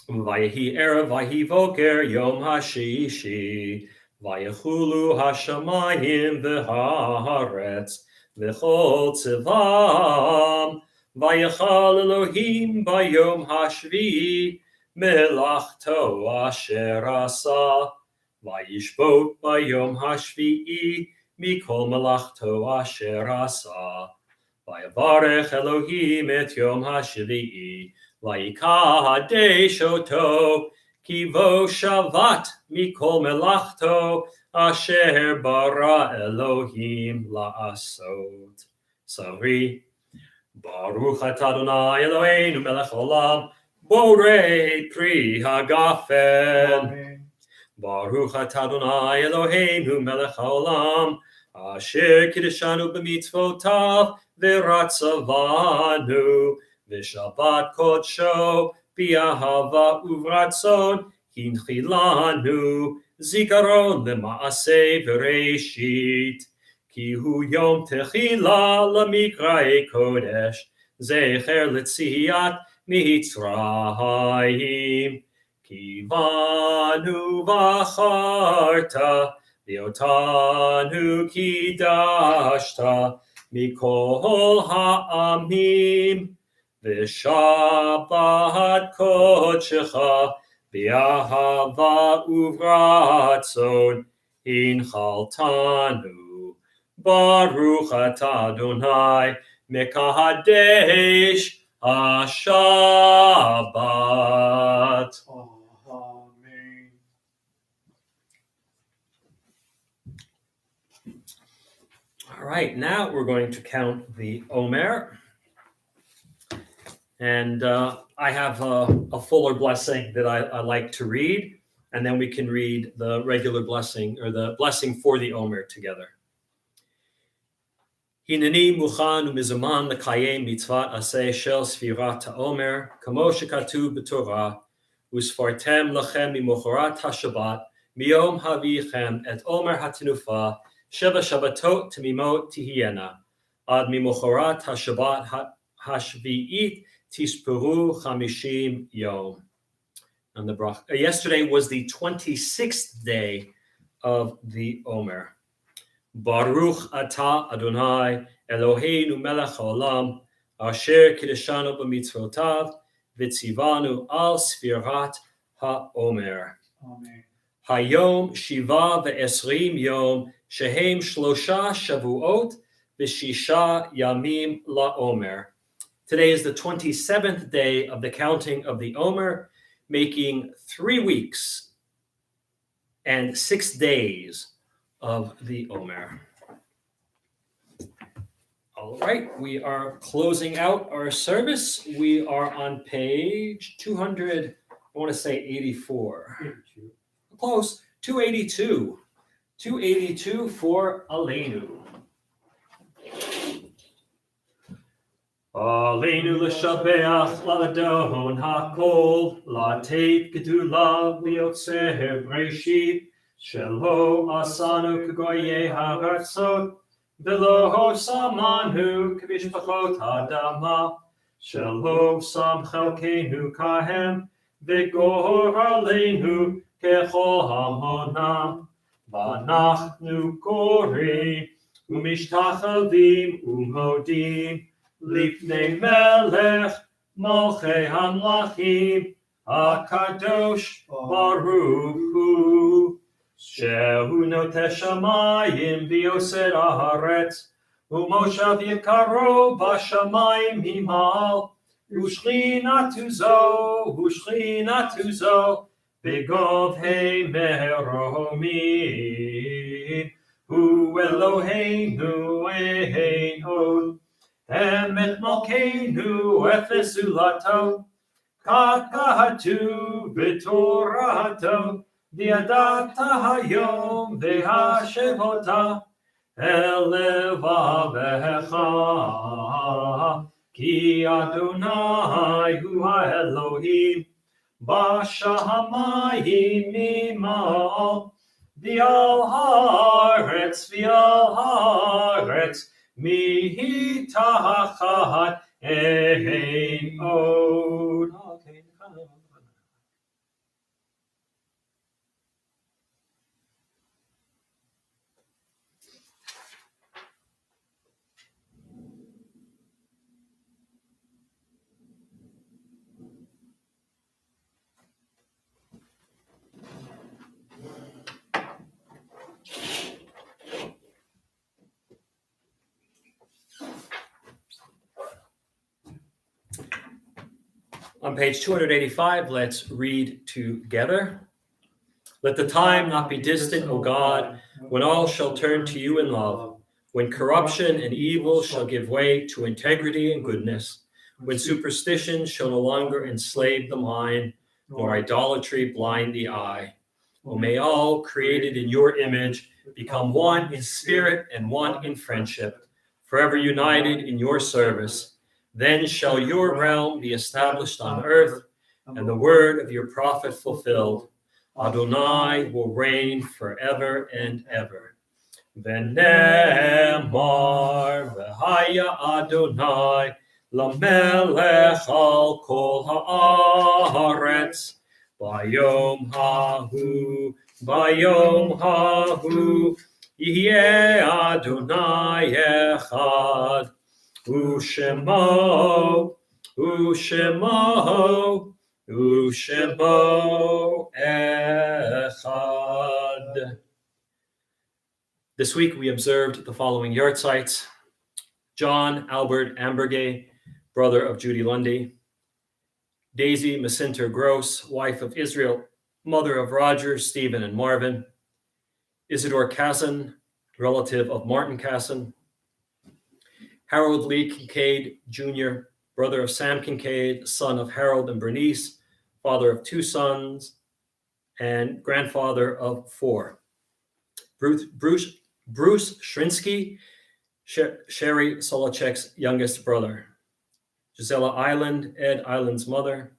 Vayehi Erev, Vayehi Voker, Yom HaShishi, Vayechulu HaShamayim v'haaretz, v'chol tzivam, Vayechal Elohim bayom HaShvi, Melachto asher asa, Vayishbot bayom HaShvi'i, Mikol Melachto asher asa, Vayavarech Elohim et Yom HaShvi'i, Vayikadesh oto, Kivo shavat mikol melachto, asher bara Elohim la'asot. Sorry. Baruch atah Adonai Eloheinu melech olam, borei pri hagafen. Amen. Baruch atah Adonai Eloheinu melech haolam, Asher Kiddushanu b'mitzvotav v'ratzavanu v'shabbat kodsho b'ahava uvratzon hinchilanu zikaron l'maaseh v'reishit ki hu yom techila l'mikra'e kodesh zecher l'tziyat mitzrayim ki vanu v'acharta V'otanu kidashta mikol ha'amim v'shabbat kodshecha b'ahava uvratzon inchaltanu baruch atah Adonai mekadesh ha-shabbat. Amen. All right, now we're going to count the Omer. And I have a fuller blessing that I like to read, and then we can read the regular blessing or the blessing for the Omer together. Hineni muchan umizuman lekayem mitzvat aseh shel sfirat ha'omer kamo shekatuv b'torah usfartem lachem mimochorat ha'shabbat miyom havichem et omer ha'tenufa Sheva Shabbatot Timimot Tihiena Ad Mimochorat HaShabbat HaShvi'it Tispuru Chamishim Yom. And the brach. Yesterday was the 26th day of the Omer. Baruch Atah Adonai Eloheinu Melech HaOlam Asher Kiddushanu b'mitzvotav V'tzivanu al Sfirat HaOmer. Amen. Hayom Shiva Ve'esrim Yom Shehem Shlosha Shavuot V'Shisha Yamim LaOmer. Today is the 27th day of the counting of the Omer, making 3 weeks and 6 days of the Omer. All right, we are closing out our service. We are on page 200, I want to say 84. 82. Close, 282. 282 for Aleinu. Aleinu l'shabeach la'adon ha'kol la'teit gedula liotzer breshit shelo asanu k'goyei ha'aratzot v'lo samanu k'mishpachot ha'adama shelo sam chelkeinu kahem v'gor aleinu kechol hamonam V'anachnu korim u'mishtachavim u'modim lifnei melech malchei hamlachim HaKadosh Baruch Hu shehu noteh shamayim v'yoser haaretz u'moshav yekaro b'shamayim himal u'shchinatu zo Begov hey meromim, hu Eloheinu ein od, emet malkeinu efes ulato, kakahatu b'torato, v'yadata hayom v'hashevota, elevavecha, ki Adonai hu ha'Elohim, Bashamayim mimal v'al haaretz mihitachat ein od. On page 285, let's read together. Let the time not be distant, O God, when all shall turn to you in love, when corruption and evil shall give way to integrity and goodness, when superstition shall no longer enslave the mind, nor idolatry blind the eye. O may all created in your image become one in spirit and one in friendship, forever united in your service. Then shall your realm be established on earth, and the word of your prophet fulfilled. Adonai will reign forever and ever. V'nemar v'haya Adonai lamelech al kol haaretz bayom hahu Yeh Adonai echad Ushemo echad. This week we observed the following yahrzeits: John Albert Ambergay, brother of Judy Lundy; Daisy Macinter Gross, wife of Israel, mother of Roger, Stephen, and Marvin; Isidore Casson, relative of Martin Casson; Harold Lee Kincaid Jr., brother of Sam Kincaid, son of Harold and Bernice, father of 2 sons, and grandfather of 4. Bruce Shrinsky, Sherry Solachek's youngest brother; Gisela Island, Ed Island's mother;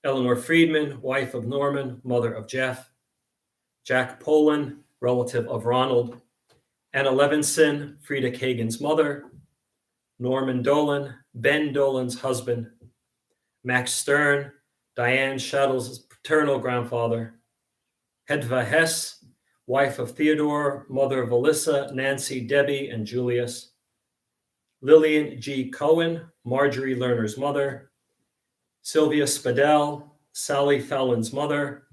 Eleanor Friedman, wife of Norman, mother of Jeff; Jack Poland, relative of Ronald; Anna Levinson, Frida Kagan's mother; Norman Dolan, Ben Dolan's husband; Max Stern, Diane Shaddle's paternal grandfather; Hedva Hess, wife of Theodore, mother of Alyssa, Nancy, Debbie, and Julius; Lillian G. Cohen, Marjorie Lerner's mother; Sylvia Spadell, Sally Fallon's mother;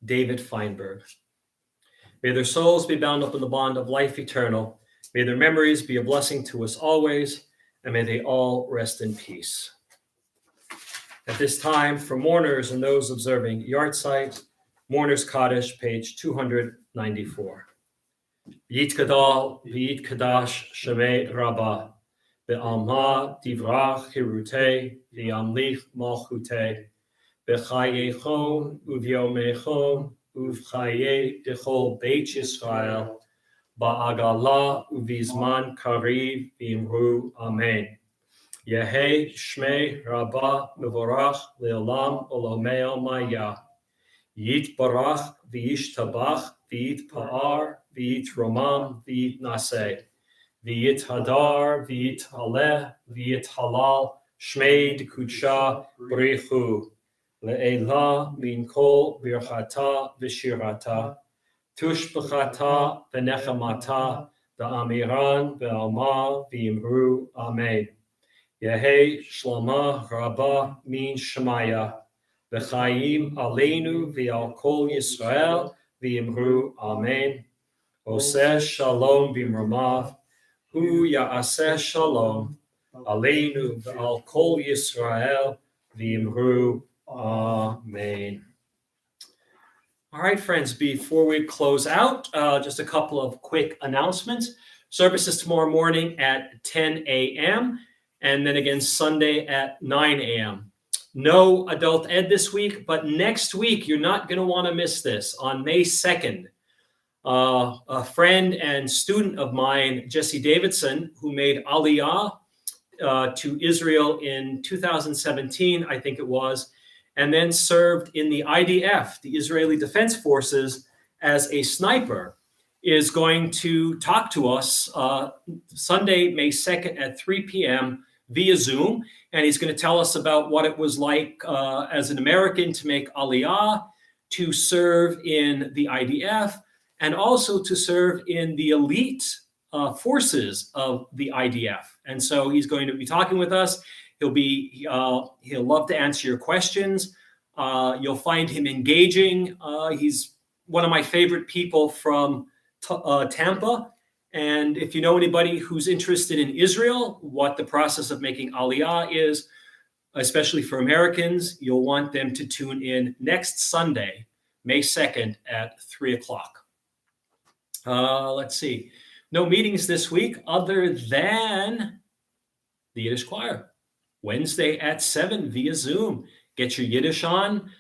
David Feinberg. May their souls be bound up in the bond of life eternal. May their memories be a blessing to us always, and may they all rest in peace. At this time, for mourners and those observing yahrzeit, Mourner's Kaddish, page 294. Yit Kadal, Yit Kadash, Shemei Rabbah, Be'alma Divrach Hirute, Be'amlich Malchute, Be'chayechon, Uvyomechon, Uvchaye Dechol Beit Yisrael, Ba'agala Uvizman Kariv Bimru Amen. Yehei Shmei Rabbah Mevorach Leolam Olomeo Maya. Yit Barach V'yish Tabach V'yit Pa'ar V'yit Romam V'yit Naseh V'yit Hadar V'yit Haleh V'yit Halal Shmei D'Kudsha B'richu Le'elah Min Kol Birchata V'shirata Tush B'chata V'nechamata Da'amiran Be'alma V'imru Amen. Yehei Shlama Rabbah Min Shemaya V'chaim Aleinu V'al Kol Yisrael V'imru Amen. Oseh Shalom B'mramav Hu Ya'aseh Shalom Aleinu V'al Kol Yisrael V'imru Amen. All right, friends, before we close out, just a couple of quick announcements. Service is tomorrow morning at 10 a.m. and then again Sunday at 9 a.m. No adult ed this week, but next week you're not going to want to miss this. On May 2nd, a friend and student of mine, Jesse Davidson, who made Aliyah to Israel in 2017, I think it was, and then served in the IDF, the Israeli Defense Forces, as a sniper, is going to talk to us Sunday, May 2nd at 3 p.m. via Zoom. And he's going to tell us about what it was like as an American to make Aliyah, to serve in the IDF, and also to serve in the elite forces of the IDF. And so he's going to be talking with us. He'll love to answer your questions. You'll find him engaging. He's one of my favorite people from Tampa. And if you know anybody who's interested in Israel, what the process of making Aliyah is, especially for Americans, you'll want them to tune in next Sunday, May 2nd at 3 o'clock. Let's see. No meetings this week other than the Yiddish choir. Wednesday at 7 via Zoom. Get your Yiddish on,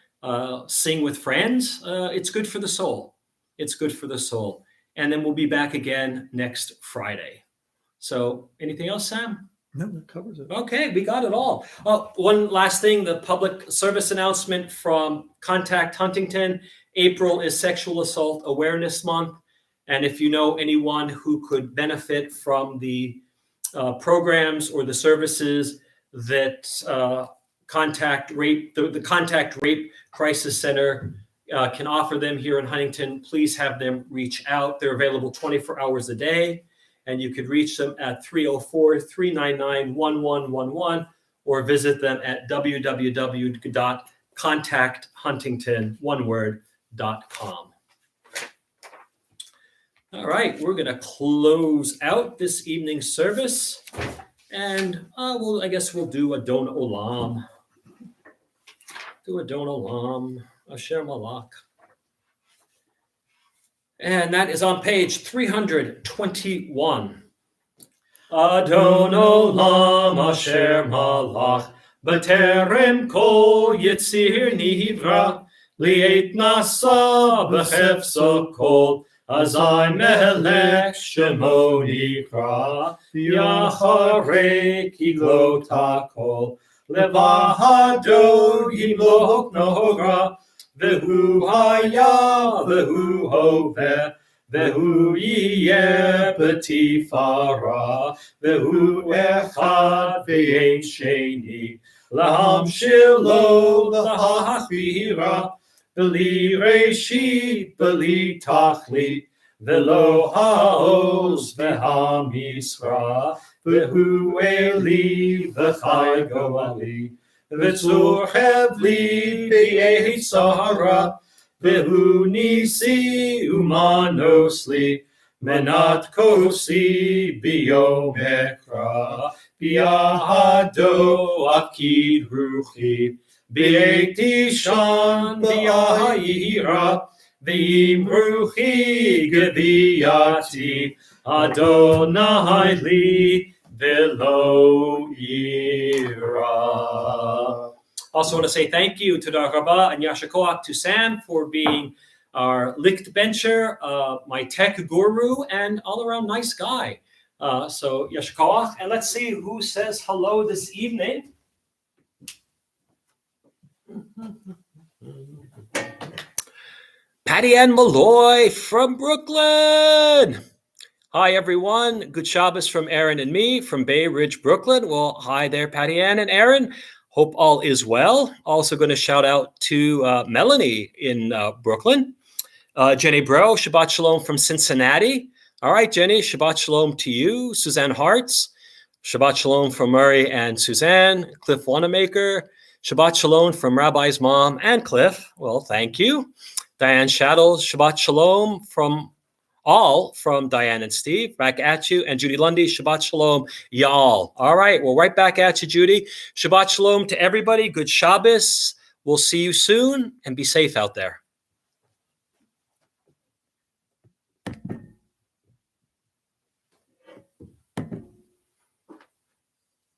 sing with friends. It's good for the soul. It's good for the soul. and then we'll be back again next Friday. So anything else, Sam? No, that covers it. Okay, we got it all. One last thing, the public service announcement from Contact Huntington. April is Sexual Assault Awareness Month. And if you know anyone who could benefit from the programs or the services that Contact Rape, the Contact Rape Crisis Center can offer them here in Huntington, please have them reach out. They're available 24 hours a day. And you could reach them at 304-399-1111 or visit them at www.contacthuntington.com. All right, we're going to close out this evening's service. And I guess we'll do a Don Olam. Do a Don Olam, Asher Malach. And that is on page 321. Adon Olam Asher Malach B'terem Kol Yitzir Nivra Li'et Nasa B'chefso Kol Azai Melech Shemo Nikra Yacharei Kilot HaKol Levahado Yimlok Nogra Vehu haya, vehu hoveh, vehu yeh b'tifara, vehu echad ve'ein sheni, lahamshilo lahachbira, b'li reshit, b'li tachlit, ve'lo ha'oz ve'hamisra, vehu eli v'chai goali. V'tzur hevli b'yehitzara, v'hu nisi umanosli, menat kosi b'yom ekra, b'yahado akid ruchi, b'yeti shan b'yahira, v'im ruchi geviyati, Adonai li, Velo ira. Also want to say thank you to Dar Rabba and Yashakoach to Sam for being our licht bencher, my tech guru, and all around nice guy. So Yashakoach, and let's see who says hello this evening. Patty Ann Malloy from Brooklyn. Hi, everyone. Good Shabbos from Aaron and me from Bay Ridge, Brooklyn. Well, hi there, Patty Ann and Aaron. Hope all is well. Also going to shout out to Melanie in Brooklyn. Jenny Bro, Shabbat Shalom from Cincinnati. All right, Jenny, Shabbat Shalom to you. Suzanne Hartz, Shabbat Shalom from Murray and Suzanne. Cliff Wanamaker, Shabbat Shalom from Rabbi's mom and Cliff. Well, thank you. Diane Shaddles, Shabbat Shalom from Diane and Steve, back at you. And Judy Lundy, Shabbat Shalom, y'all. All right, well, right back at you, Judy. Shabbat Shalom to everybody. Good Shabbos. We'll see you soon, and be safe out there.